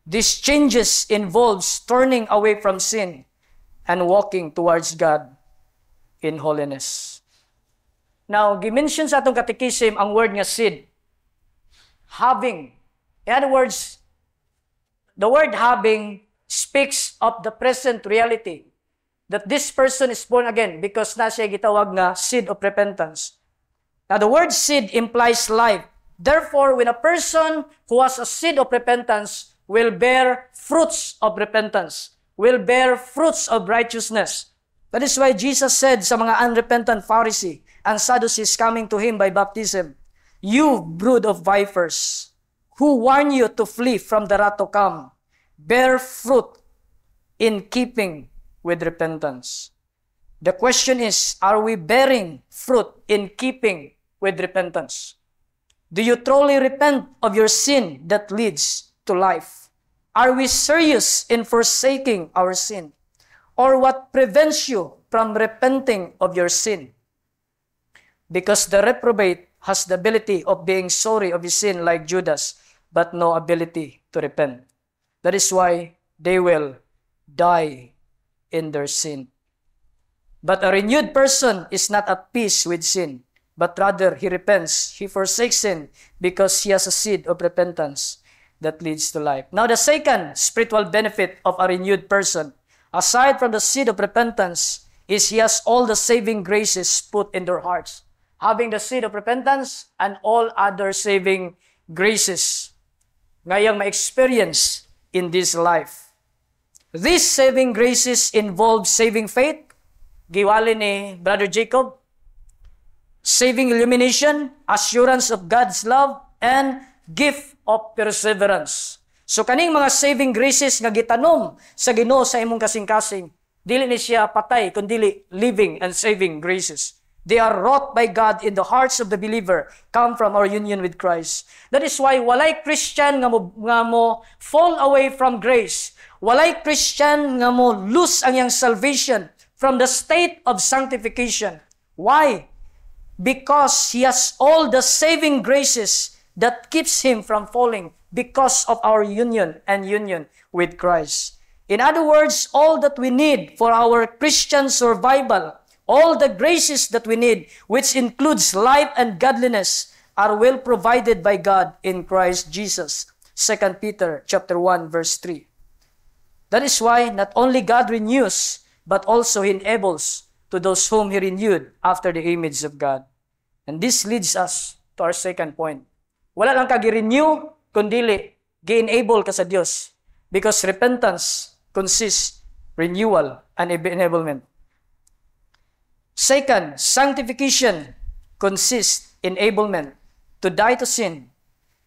These changes involves turning away from sin and walking towards God in holiness. Now, gimension sa atong catechism ang word nga seed. Having. In other words, the word having speaks of the present reality that this person is born again because na siya gitawag nga seed of repentance. Now, the word seed implies life. Therefore, when a person who has a seed of repentance will bear fruits of repentance, will bear fruits of righteousness. That is why Jesus said sa mga unrepentant Pharisee and Sadducees coming to Him by baptism, "You brood of vipers, who warn you to flee from the wrath to come, bear fruit in keeping with repentance." The question is, are we bearing fruit in keeping with repentance? Do you truly repent of your sin that leads to life? Are we serious in forsaking our sin? Or what prevents you from repenting of your sin? Because the reprobate has the ability of being sorry of his sin like Judas, but no ability to repent. That is why they will die in their sin. But a renewed person is not at peace with sin, but rather he repents, he forsakes sin because he has a seed of repentance that leads to life. Now, the second spiritual benefit of a renewed person, aside from the seed of repentance, is he has all the saving graces put in their hearts. Having the seed of repentance and all other saving graces ngayang ma-experience in this life. These saving graces involve saving faith, giwali ni Brother Jacob, saving illumination, assurance of God's love, and gift of perseverance. So kaning mga saving graces nga gitanom sa Ginoo sa imong kasing-kasing, dili ni siya patay, kundi living and saving graces. They are wrought by God in the hearts of the believer, come from our union with Christ. That is why walay Christian nga mo fall away from grace. Walay Christian nga mo lose ang iyang salvation from the state of sanctification. Why? Because he has all the saving graces that keeps him from falling because of our union and union with Christ. In other words, all that we need for our Christian survival, all the graces that we need, which includes life and godliness, are well provided by God in Christ Jesus. 2 Peter chapter 1, verse 3. That is why not only God renews, but also He enables to those whom He renewed after the image of God. And this leads us to our second point. Wala lang ka gi-renew, kundi gi-enable ka sa Dios. Because repentance consists renewal and enablement. Second, sanctification consists enablement to die to sin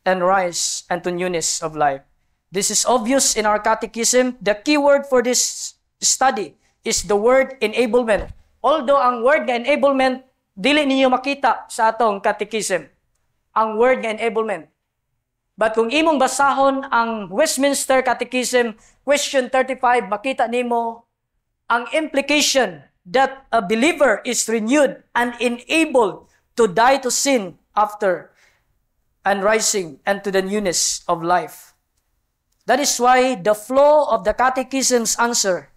and rise unto newness of life. This is obvious in our catechism. The key word for this study is the word enablement. Although ang word nga enablement, dili ninyo makita sa atong catechism. Ang word nga enablement. But kung imong basahon ang Westminster Catechism, question 35, makita nimo ang implication that a believer is renewed and enabled to die to sin after and rising unto the newness of life. That is why the flow of the Catechism's answer,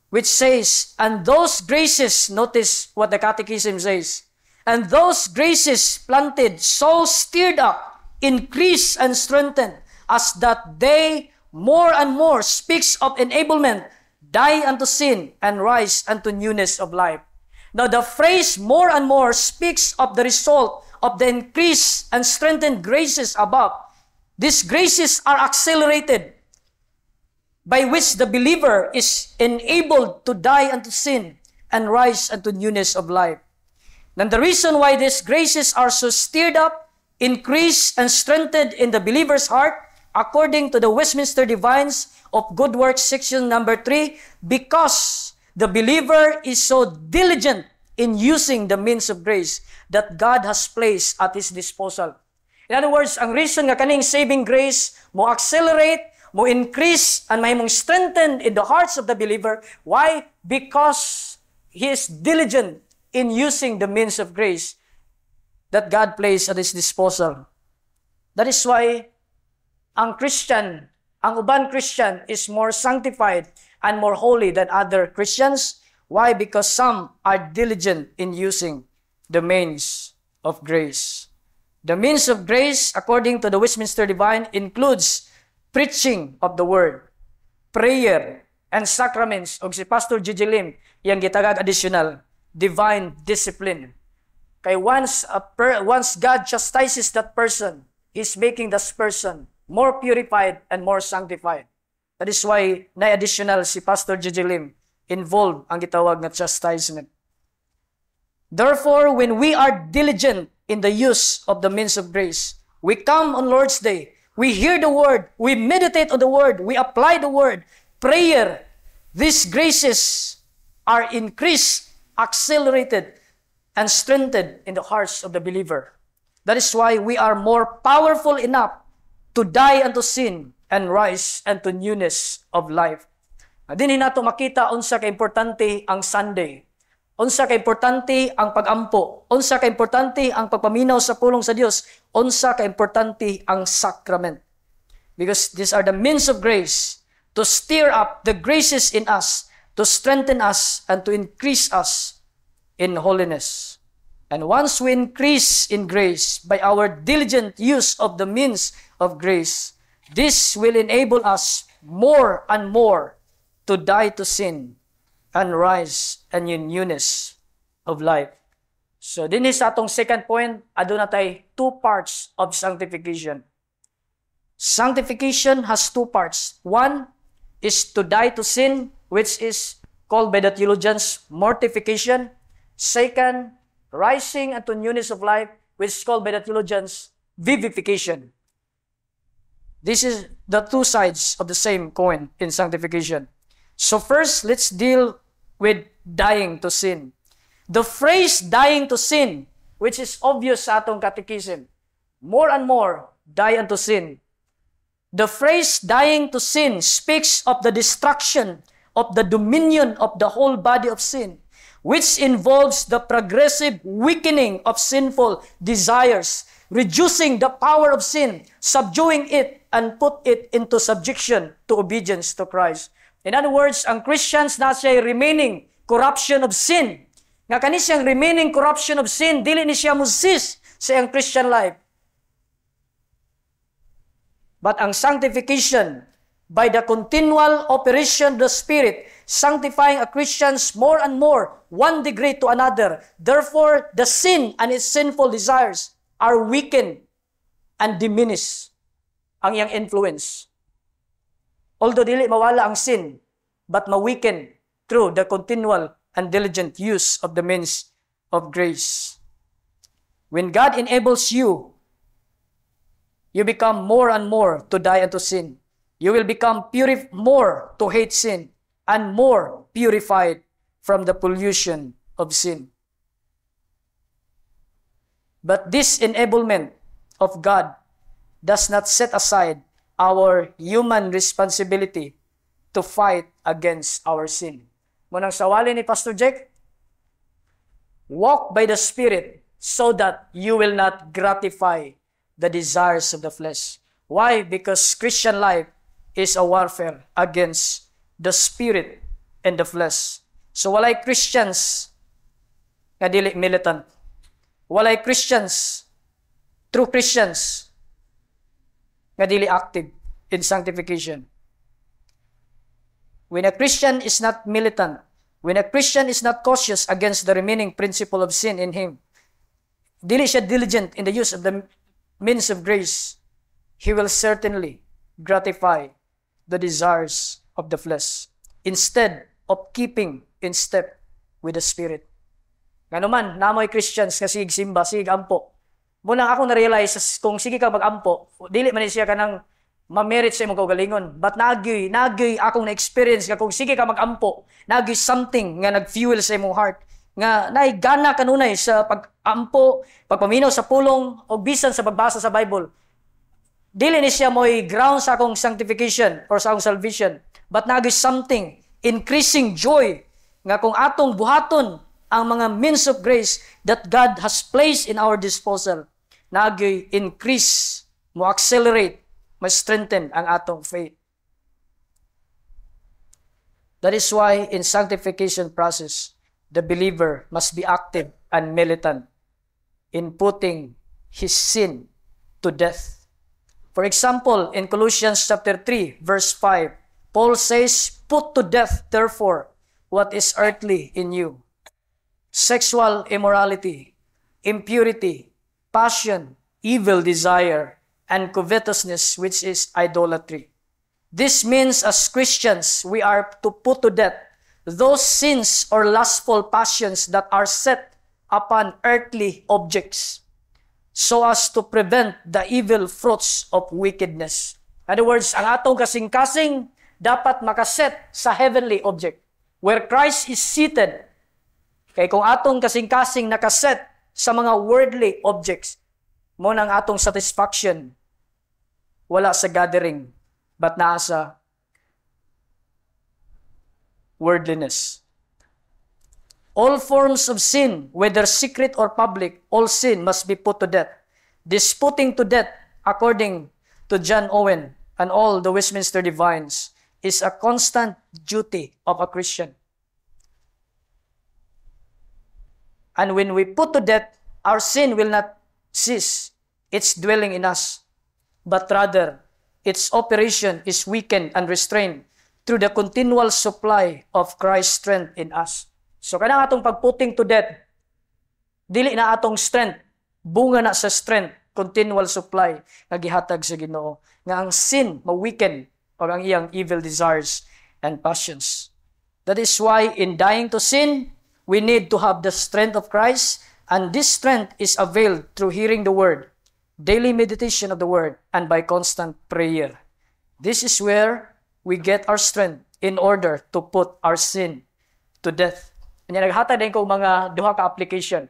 which says, and those graces, notice what the Catechism says, and those graces planted, so stirred up, increased and strengthened, as that they more and more speaks of enablement, die unto sin, and rise unto newness of life. Now the phrase more and more speaks of the result of the increased and strengthened graces above. These graces are accelerated, by which the believer is enabled to die unto sin and rise unto newness of life. And the reason why these graces are so stirred up, increased, and strengthened in the believer's heart, according to the Westminster Divines of Good Works, section number 3, because the believer is so diligent in using the means of grace that God has placed at his disposal. In other words, ang reason nga kaning saving grace mo accelerate, mo increase, and may mong strengthen in the hearts of the believer. Why? Because he is diligent in using the means of grace that God placed at his disposal. That is why ang uban Christian is more sanctified and more holy than other Christians. Why? Because some are diligent in using the means of grace. The means of grace, according to the Westminster Divine, includes preaching of the Word, prayer, and sacraments. O si Pastor Gigi Lim, yung gitagag additional, divine discipline. Kay once God chastises that person, He's making that person more purified and more sanctified. That is why na additional si Pastor Gigi Lim involved ang gitawag na chastisement. Therefore, when we are diligent in the use of the means of grace, we come on Lord's Day, we hear the Word, we meditate on the Word, we apply the Word, prayer, these graces are increased, accelerated, and strengthened in the hearts of the believer. That is why we are more powerful enough to die unto sin and rise unto newness of life. Dinhi nato makita unsa ka importante ang Sunday. Unsa ka importante ang pag-ampo. Unsa ka importante ang pagpaminaw sa pulong sa Dios. Unsa ka importante ang sacrament. Because these are the means of grace to stir up the graces in us, to strengthen us, and to increase us in holiness. And once we increase in grace by our diligent use of the means of grace, this will enable us more and more to die to sin and rise and in newness of life. So, din sa atong second point, aduna tay two parts of sanctification. Sanctification has two parts. One is to die to sin, which is called by the theologians mortification. Second, rising unto newness of life, which is called by the theologians vivification. This is the two sides of the same coin in sanctification. So first, let's deal with dying to sin. The phrase dying to sin, which is obvious sa atong catechism, more and more die unto sin. The phrase dying to sin speaks of the destruction of the dominion of the whole body of sin, which involves the progressive weakening of sinful desires, reducing the power of sin, subduing it, and put it into subjection to obedience to Christ. In other words, ang Christians na siya remaining corruption of sin. Nga kani siyang remaining corruption of sin, dili ni siya musis sa iyang Christian life. But ang sanctification, by the continual operation of the Spirit, sanctifying a Christians more and more, one degree to another. Therefore, the sin and its sinful desires are weakened and diminished ang iyang influence. Although dili mawala ang sin, but ma-weaken through the continual and diligent use of the means of grace. When God enables you, you become more and more to die unto sin. You will become more to hate sin and more purified from the pollution of sin. But this enablement of God does not set aside our human responsibility to fight against our sin. Munang sawali ni Pastor Jake, walk by the Spirit so that you will not gratify the desires of the flesh. Why? Because Christian life is a warfare against the spirit and the flesh. So walay Christians nga dili militant. Walay Christians, true Christians, nga dili active in sanctification. When a Christian is not militant, when a Christian is not cautious against the remaining principle of sin in him, dili siya diligent in the use of the means of grace, he will certainly gratify the desires of the flesh instead of keeping in step with the Spirit. Nga naman, namoy Christians nga sige simba, sige ampo. Muna ako na-realize kung sige ka mag-ampo, dili man siya ka ng ma-merit sa imong kaugalingon. But nagyoy akong na-experience nga kung sige ka mag-ampo, nagyoy something nga nag-fuel sa imong heart. Nga naigana kanunay sa pag-ampo, pagpaminaw sa pulong, o bisan sa pagbasa sa Bible. Dili ni siya mo'y ground sa akong sanctification or sa akong salvation. But nagyoy something, increasing joy, nga kung atong buhaton ang mga means of grace that God has placed in our disposal, nagyoy increase, mo accelerate, mo strengthen ang atong faith. That is why in sanctification process, the believer must be active and militant in putting his sin to death. For example, in Colossians chapter 3, verse 5, Paul says, "Put to death, therefore, what is earthly in you. Sexual immorality, impurity, passion, evil desire, and covetousness, which is idolatry." This means as Christians, we are to put to death those sins or lustful passions that are set upon earthly objects, so as to prevent the evil fruits of wickedness. In other words, ang atong kasing-kasing dapat makaset sa heavenly object, where Christ is seated. Kaya kung atong kasing-kasing nakaset sa mga worldly objects, mo nang atong satisfaction, wala sa gathering, but naa sa worldliness. All forms of sin, whether secret or public, all sin must be put to death. This putting to death, according to John Owen and all the Westminster Divines, is a constant duty of a Christian. And when we put to death, our sin will not cease its dwelling in us, but rather its operation is weakened and restrained through the continual supply of Christ's strength in us. So kanang atong pagputting to death, dili na atong strength, bunga na sa strength, continual supply nga gihatag sa Ginoo, nga ang sin ma-weaken pag ang iyang evil desires and passions. That is why in dying to sin, we need to have the strength of Christ, and this strength is availed through hearing the Word, daily meditation of the Word, and by constant prayer. This is where we get our strength in order to put our sin to death. And naghatag din ko mga duha ka application.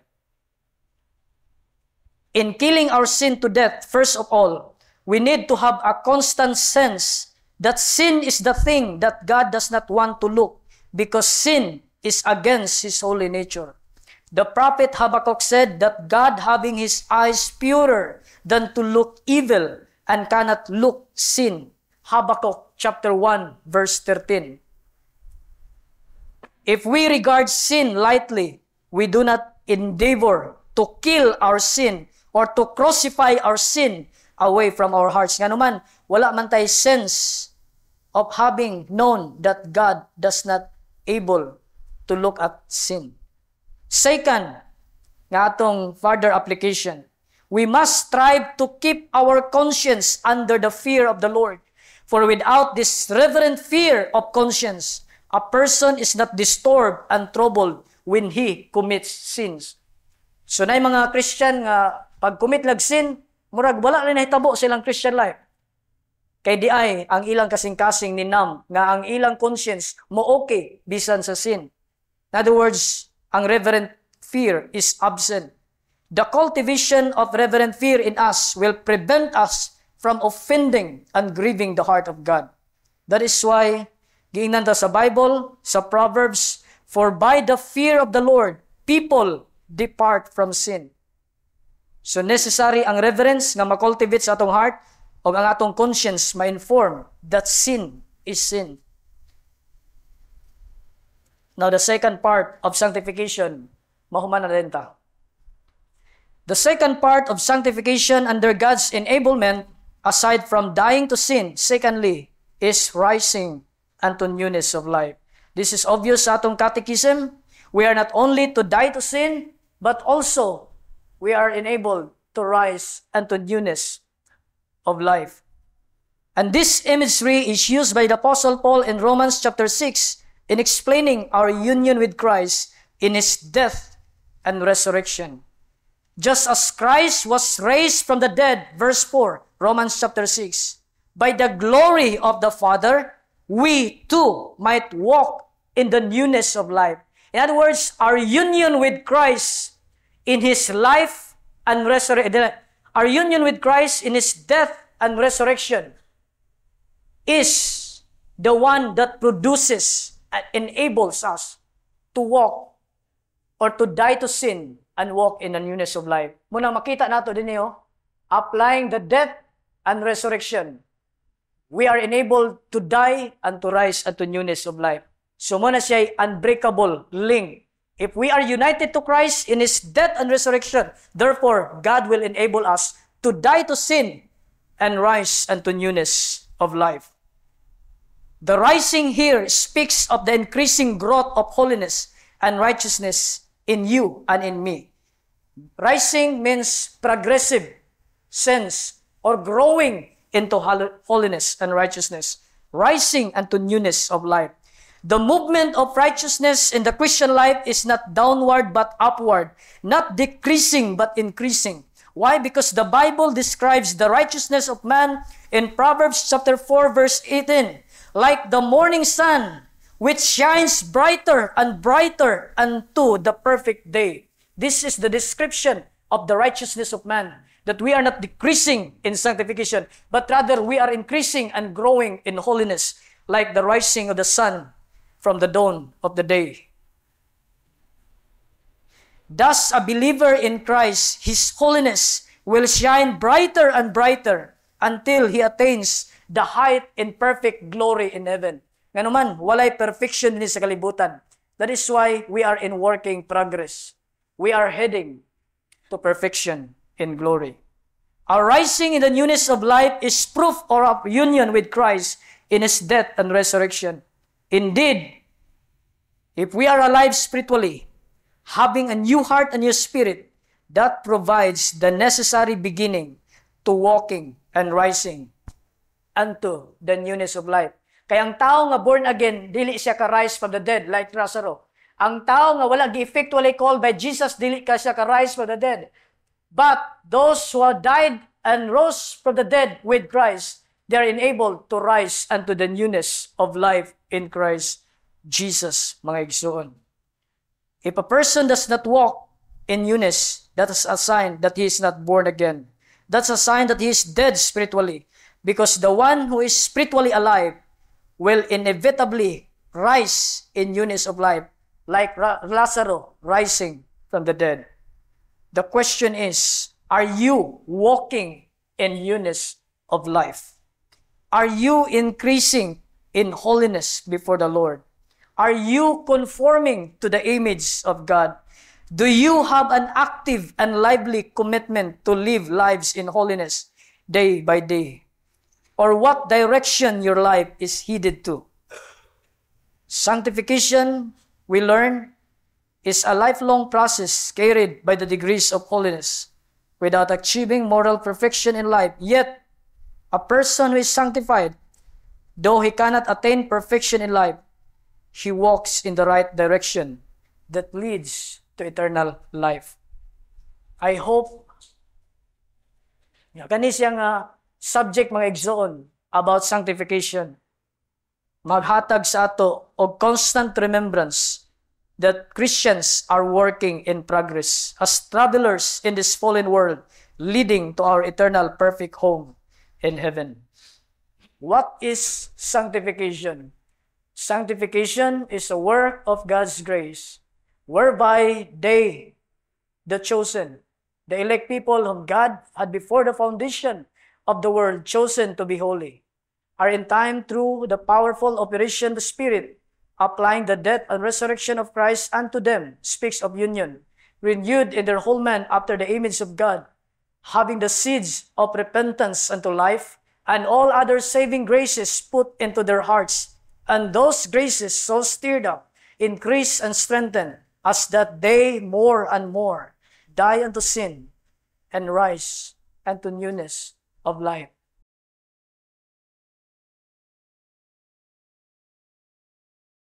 In killing our sin to death, first of all, we need to have a constant sense that sin is the thing that God does not want to look, because sin is against His holy nature. The prophet Habakkuk said that God, having his eyes purer than to look evil and cannot look sin. Habakkuk chapter 1 verse 13. If we regard sin lightly, we do not endeavor to kill our sin or to crucify our sin away from our hearts. Nga naman, wala man tayo sense of having known that God does not able to look at sin. Second, nga atong further application, we must strive to keep our conscience under the fear of the Lord. For without this reverent fear of conscience, a person is not disturbed and troubled when he commits sins. So na mga Christian nga pag-commit lag sin, murag wala rin nahitabo silang Christian life. Kay di ay ang ilang kasing-kasing ninam nga ang ilang conscience mo okay bisan sa sin. In other words, ang reverent fear is absent. The cultivation of reverent fear in us will prevent us from offending and grieving the heart of God. That is why, giingnan ta sa Bible, sa Proverbs, "For by the fear of the Lord, people depart from sin." So necessary ang reverence nga makultivate sa atong heart o ang atong conscience ma-inform that sin is sin. Now, the second part of sanctification, mahuman na rin ta. The second part of sanctification under God's enablement, aside from dying to sin, secondly, is rising unto newness of life. This is obvious sa atong catechism. We are not only to die to sin, but also we are enabled to rise unto newness of life. And this imagery is used by the Apostle Paul in Romans chapter 6 in explaining our union with Christ in His death and resurrection. Just as Christ was raised from the dead, verse 4, Romans chapter 6, by the glory of the Father, we too might walk in the newness of life. In other words, our union with Christ in His life and resurrection, our union with Christ in His death and resurrection is the one that produces and enables us to walk or to die to sin and walk in the newness of life. Muna makita nato din niyo, applying the death and resurrection, we are enabled to die and to rise unto newness of life. So muna siya unbreakable link. If we are united to Christ in His death and resurrection, therefore, God will enable us to die to sin and rise unto newness of life. The rising here speaks of the increasing growth of holiness and righteousness in you and in me. Rising means progressive sense or growing into holiness and righteousness. Rising unto newness of life. The movement of righteousness in the Christian life is not downward but upward, not decreasing but increasing. Why? Because the Bible describes the righteousness of man in Proverbs chapter 4 verse 18, like the morning sun, which shines brighter and brighter unto the perfect day. This is the description of the righteousness of man, that we are not decreasing in sanctification, but rather we are increasing and growing in holiness, like the rising of the sun from the dawn of the day. Thus, a believer in Christ, his holiness will shine brighter and brighter until he attains the height in perfect glory in heaven. Nga naman, walay perfection din sa kalibutan. That is why we are in working progress. We are heading to perfection in glory. Our rising in the newness of life is proof of our union with Christ in His death and resurrection. Indeed, if we are alive spiritually, having a new heart and new spirit, that provides the necessary beginning to walking and rising unto the newness of life. Kaya ang tao nga born again, dili siya ka-rise from the dead like Lazarus. Ang tao nga wala gi-effectually called by Jesus, dili ka siya ka-rise from the dead. But those who have died and rose from the dead with Christ, they are enabled to rise unto the newness of life in Christ Jesus, mga igsoon. If a person does not walk in newness, that is a sign that he is not born again. That's a sign that he is dead spiritually. Because the one who is spiritually alive will inevitably rise in newness of life, like Lazarus rising from the dead. The question is, are you walking in newness of life? Are you increasing in holiness before the Lord? Are you conforming to the image of God? Do you have an active and lively commitment to live lives in holiness day by day? Or what direction your life is headed to? Sanctification, we learn, is a lifelong process carried by the degrees of holiness. Without achieving moral perfection in life, yet a person who is sanctified, though he cannot attain perfection in life, he walks in the right direction that leads to eternal life. I hope kani siyang subject mga igsoon about sanctification maghatag sa ato og constant remembrance that Christians are working in progress as travelers in this fallen world, leading to our eternal perfect home in heaven. What is sanctification? Sanctification is a work of God's grace, whereby they, the chosen, the elect people whom God had before the foundation of the world chosen to be holy, are in time through the powerful operation of the Spirit, applying the death and resurrection of Christ unto them, speaks of union, renewed in their whole man after the image of God, having the seeds of repentance unto life, and all other saving graces put into their hearts, and those graces so stirred up, increase and strengthen, as that they more and more die unto sin, and rise unto newness of life.